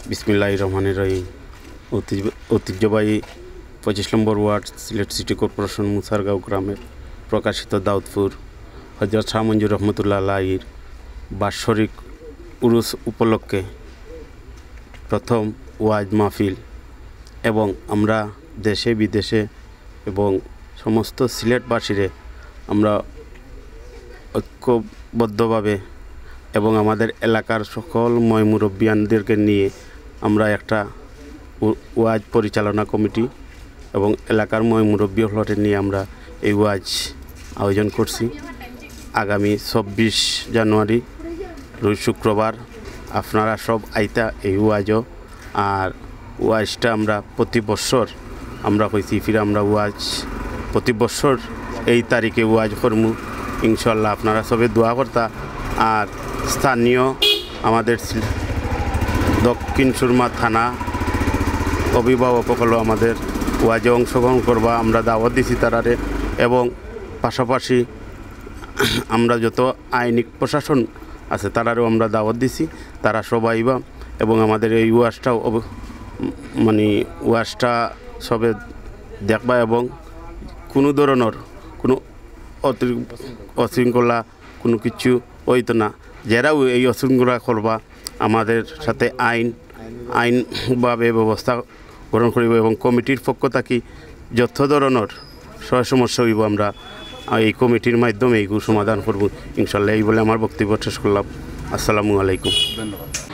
বিসমিল্লাহির রহমানির রহিম। ঐতিহ্যবাহী 25 নম্বর ওয়ার্ড সিলেট সিটি কর্পোরেশন মুসারগাঁও গ্রামের প্রকাশিত দাউদপুর হযরত শাহ মঞ্জুর রহমতুল্লাহ আলাইহির বাৎসরিক উরুস উপলক্ষে প্রথম ওয়াজ মাহফিল এবং আমরা দেশে বিদেশে এবং সমস্ত সিলেটবাসীরে আমরা ঐক্যবদ্ধভাবে এবং আমাদের এলাকার সকল মুরব্বিয়ানদেরকে নিয়ে আমরা একটা ওয়াজ পরিচালনা কমিটি এবং এলাকার মুরব্বী হলরে নিয়ে আমরা এই ওয়াজ আয়োজন করছি। আগামী 26 জানুয়ারি রোজ শুক্রবার আপনারা সব আইতা এই ওয়াজও। আর ওয়াজটা আমরা প্রতি বছর আমরা কইছি ফিরে আমরা ওয়াজ প্রতি বছর এই তারিখে ওয়াজ করমু ইনশাল্লাহ। আপনারা সবে দোয়া করতা। আর স্থানীয় আমাদের দক্ষিণ সুরমা থানা অভিভাবকগুলো আমাদের ওয়াজে অংশগ্রহণ করবা আমরা দাওয়াত দিছি তারারে, এবং পাশাপাশি আমরা যত আইনিক প্রশাসন আছে তারারও আমরা দাওয়াত দিছি, তারা সবাই বা এবং আমাদের এই ওয়াজটা ওয়াজটা সবে দেখবা এবং কোনো ধরনের কোনো অশৃঙ্খলা কোনো কিছু হইতো না। যারাও এই অশৃঙ্খলা করবা আমাদের সাথে আইনভাবে ব্যবস্থা গ্রহণ করিব এবং কমিটির পক্ষ থাকি যত ধরনের সমস্যা হইব আমরা এই কমিটির মাধ্যমে এইগুলো সমাধান করব ইনশাল্লাহ। এই বলে আমার বক্তব্য শেষ করলাম। আসসালামু আলাইকুম। ধন্যবাদ।